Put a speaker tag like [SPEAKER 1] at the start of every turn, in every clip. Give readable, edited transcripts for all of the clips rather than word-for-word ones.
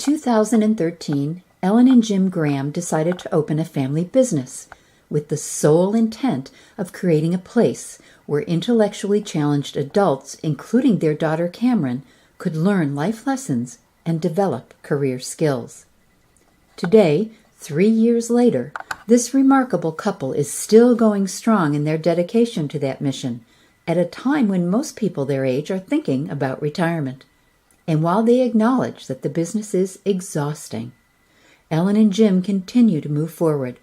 [SPEAKER 1] 2013, Ellen and Jim Graham decided to open a family business with the sole intent of creating a place where intellectually challenged adults, including their daughter Cameron, could learn life lessons and develop career skills. Today, 3 years later, this remarkable couple is still going strong in their dedication to that mission at a time when most people their age are thinking about retirement. And while they acknowledge that the business is exhausting, Ellen and Jim continue to move forward,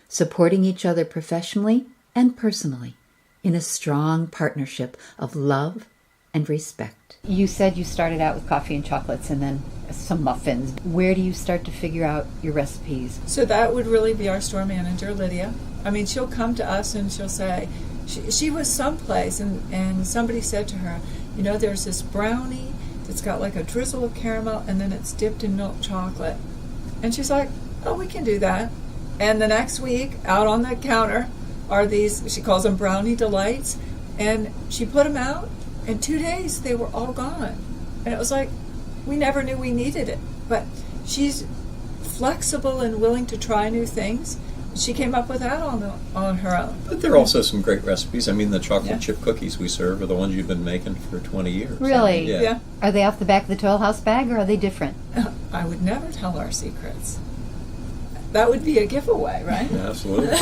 [SPEAKER 1] supporting each other professionally and personally in a strong partnership of love and respect. You said you started out with coffee and chocolates and then some muffins. Where do you start to figure out your recipes?
[SPEAKER 2] So that would really be our store manager, Lydia. I mean, she'll come to us and she'll say, she was someplace and somebody said to her, you know, there's this brownie that's got like a drizzle of caramel and then it's dipped in milk chocolate. And she's like, oh, we can do that. And the next week, out on the counter are these, she calls them brownie delights, and she put them out. In 2 days, they were all gone. And it was like, we never knew we needed it. But she's flexible and willing to try new things. She came up with that on her own.
[SPEAKER 3] But there are also some great recipes. I mean, the chocolate chip cookies we serve are the ones you've been making for 20 years.
[SPEAKER 1] Really?
[SPEAKER 3] Yeah.
[SPEAKER 1] Are they off the back of the Toll House bag, or are they different?
[SPEAKER 2] I would never tell our secrets. That would be a giveaway, right?
[SPEAKER 3] Yeah, absolutely.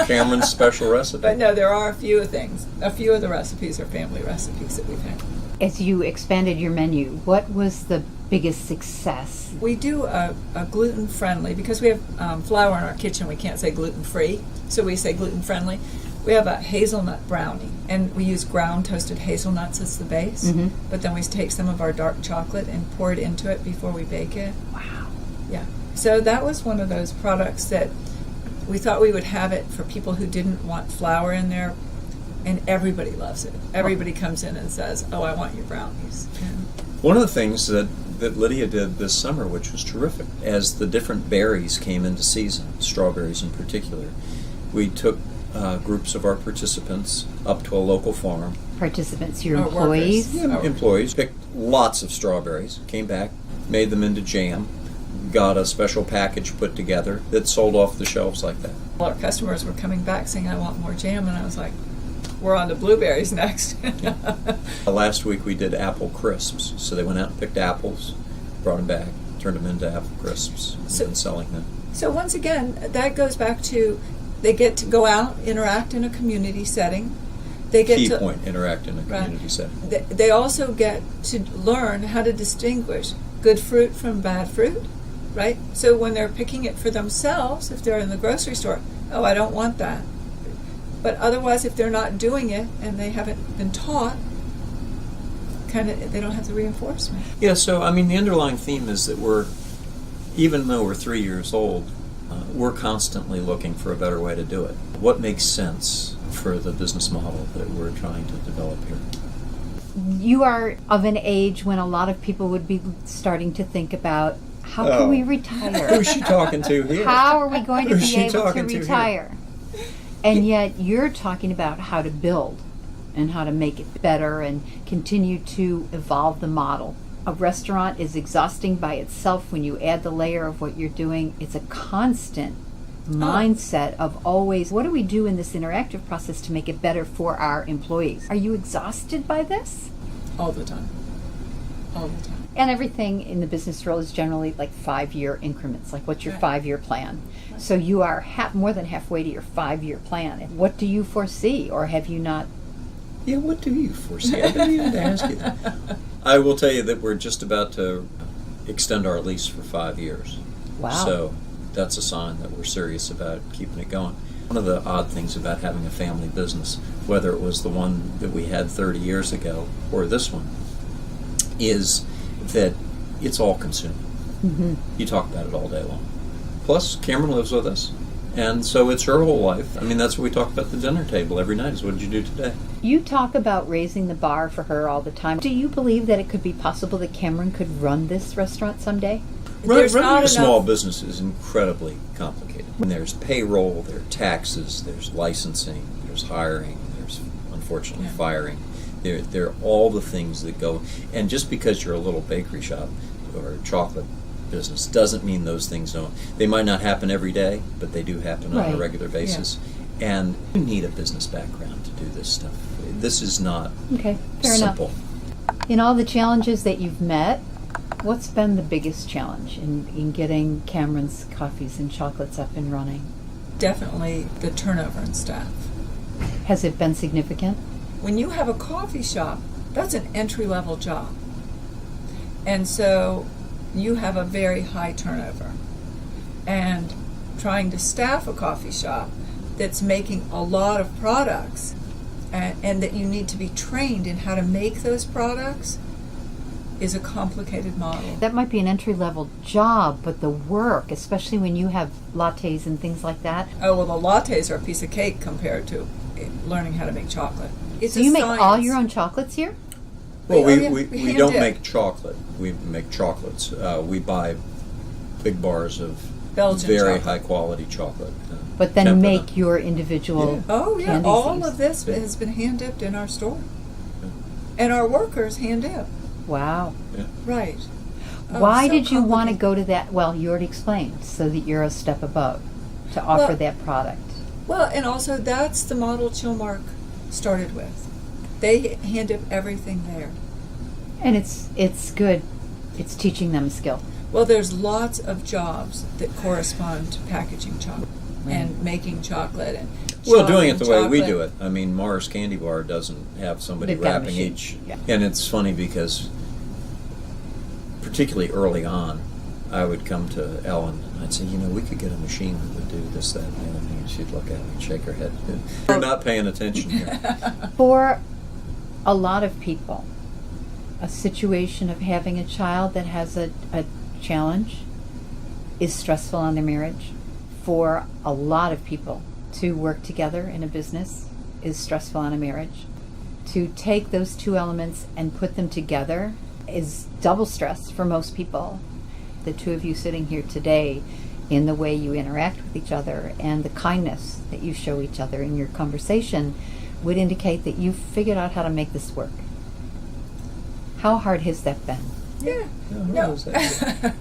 [SPEAKER 3] Cameron's special recipe.
[SPEAKER 2] But no, there are a few things. A few of the recipes are family recipes that we've had.
[SPEAKER 1] As you expanded your menu, what was the biggest success?
[SPEAKER 2] We do a gluten-friendly, because we have flour in our kitchen, we can't say gluten-free, so we say gluten-friendly. We have a hazelnut brownie, and we use ground toasted hazelnuts as the base, but then we take some of our dark chocolate and pour it into it before we bake it.
[SPEAKER 1] Wow.
[SPEAKER 2] Yeah. So that was one of those products that we thought we would have it for people who didn't want flour in there, and everybody loves it. Everybody comes in and says, oh, I want your brownies.
[SPEAKER 3] One of the things that Lydia did this summer, which was terrific, as the different berries came into season, strawberries in particular, we took groups of our participants up to a local farm.
[SPEAKER 1] Participants, your employees?
[SPEAKER 3] Yeah, employees. Picked lots of strawberries, came back, made them into jam, got a special package put together that sold off the shelves like that.
[SPEAKER 2] Our customers were coming back saying, I want more jam, and I was like, we're on to blueberries next.
[SPEAKER 3] Last week we did apple crisps. So they went out and picked apples, brought them back, turned them into apple crisps, and selling them. So
[SPEAKER 2] once again, that goes back to they get to go out, interact in a community setting. They get
[SPEAKER 3] Key point, interact in a community setting.
[SPEAKER 2] They also get to learn how to distinguish good fruit from bad fruit, right? So when they're picking it for themselves, if they're in the grocery store, oh, I don't want that. But otherwise, if they're not doing it and they haven't been taught, they don't have the reinforcement.
[SPEAKER 3] Yeah, so I mean, the underlying theme is that even though we're 3 years old, we're constantly looking for a better way to do it. What makes sense for the business model that we're trying to develop here?
[SPEAKER 1] You are of an age when a lot of people would be starting to think about, how can we retire?
[SPEAKER 3] Who's she talking to here?
[SPEAKER 1] How are we going to be able to
[SPEAKER 3] to
[SPEAKER 1] retire? And yet you're talking about how to build and how to make it better and continue to evolve the model. A restaurant is exhausting by itself. When you add the layer of what you're doing, it's a constant mindset of always, what do we do in this interactive process to make it better for our employees? Are you exhausted by this?
[SPEAKER 2] All the time. All the time.
[SPEAKER 1] And everything in the business world is generally like 5-year increments. Like, what's your 5-year plan? Right. So you are more than halfway to your 5-year plan. What do you foresee, or have you not?
[SPEAKER 3] Yeah, what do you foresee? I didn't even ask you that. I will tell you that we're just about to extend our lease for 5 years.
[SPEAKER 1] Wow.
[SPEAKER 3] So that's a sign that we're serious about keeping it going. One of the odd things about having a family business, whether it was the one that we had 30 years ago or this one, is that it's all consuming.
[SPEAKER 1] Mm-hmm.
[SPEAKER 3] You talk about it all day long. Plus, Cameron lives with us, and so it's her whole life. I mean, that's what we talk about at the dinner table every night, is what did you do today?
[SPEAKER 1] You talk about raising the bar for her all the time. Do you believe that it could be possible that Cameron could run this restaurant someday?
[SPEAKER 3] Running a small business is incredibly complicated. There's payroll, there are taxes, there's licensing, there's hiring, there's unfortunately firing. There are all the things that go, and just because you're a little bakery shop or chocolate business. Doesn't mean those things don't. They might not happen every day, but they do happen on a
[SPEAKER 1] Right.
[SPEAKER 3] regular basis. And you need a business background to do this stuff. This is not
[SPEAKER 1] Okay, fair
[SPEAKER 3] simple.
[SPEAKER 1] enough. In all the challenges that you've met, what's been the biggest challenge in getting Cameron's Coffees and Chocolates up and running?
[SPEAKER 2] Definitely the turnover in staff.
[SPEAKER 1] Has it been significant?
[SPEAKER 2] When you have a coffee shop, that's an entry-level job. And so you have a very high turnover. And trying to staff a coffee shop that's making a lot of products and that you need to be trained in how to make those products is a complicated model.
[SPEAKER 1] That might be an entry-level job, but the work, especially when you have lattes and things like that.
[SPEAKER 2] Oh, well, the lattes are a piece of cake compared to learning how to make chocolate. It's
[SPEAKER 1] So
[SPEAKER 2] a
[SPEAKER 1] you make
[SPEAKER 2] science.
[SPEAKER 1] all your own chocolates here?
[SPEAKER 3] Well,
[SPEAKER 2] Oh, yeah,
[SPEAKER 3] we
[SPEAKER 2] hand
[SPEAKER 3] don't
[SPEAKER 2] dip.
[SPEAKER 3] make chocolate. We make chocolates. We buy big bars of
[SPEAKER 2] Belgian
[SPEAKER 3] very
[SPEAKER 2] chocolate.
[SPEAKER 3] high quality chocolate.
[SPEAKER 1] But then
[SPEAKER 3] temper
[SPEAKER 1] make
[SPEAKER 3] them.
[SPEAKER 1] your individual
[SPEAKER 2] Oh, yeah.
[SPEAKER 1] candy
[SPEAKER 2] All
[SPEAKER 1] seeds.
[SPEAKER 2] of this has been hand dipped in our store. And our workers hand dip.
[SPEAKER 1] Wow.
[SPEAKER 2] Right. Oh,
[SPEAKER 1] Why
[SPEAKER 2] so
[SPEAKER 1] did you want to
[SPEAKER 2] complicated.
[SPEAKER 1] go to that? Well, you already explained, so that you're a step above to offer
[SPEAKER 2] Well-
[SPEAKER 1] that product.
[SPEAKER 2] Well, and also that's the model Chillmark started with. They hand dip everything there.
[SPEAKER 1] And it's good. It's teaching them a skill.
[SPEAKER 2] Well, there's lots of jobs that correspond to packaging chocolate and making chocolate and
[SPEAKER 3] Well, doing it the way we
[SPEAKER 2] chocolate.
[SPEAKER 3] do it. I mean, Mars Candy Bar doesn't have somebody
[SPEAKER 1] They've got a
[SPEAKER 3] wrapping
[SPEAKER 1] machine.
[SPEAKER 3] each.
[SPEAKER 1] Yeah.
[SPEAKER 3] And it's funny because, particularly early on, I would come to Ellen and I'd say, we could get a machine that would do this, that, and the other thing. And she'd look at me and shake her head. You're not paying attention here.
[SPEAKER 1] For a lot of people, a situation of having a child that has a challenge is stressful on their marriage. For a lot of people, to work together in a business is stressful on a marriage. To take those two elements and put them together is double stress for most people. The two of you sitting here today, in the way you interact with each other and the kindness that you show each other in your conversation, would indicate that you've figured out how to make this work. How hard has that been?
[SPEAKER 2] Yeah.
[SPEAKER 3] No,
[SPEAKER 2] No.
[SPEAKER 3] what was that?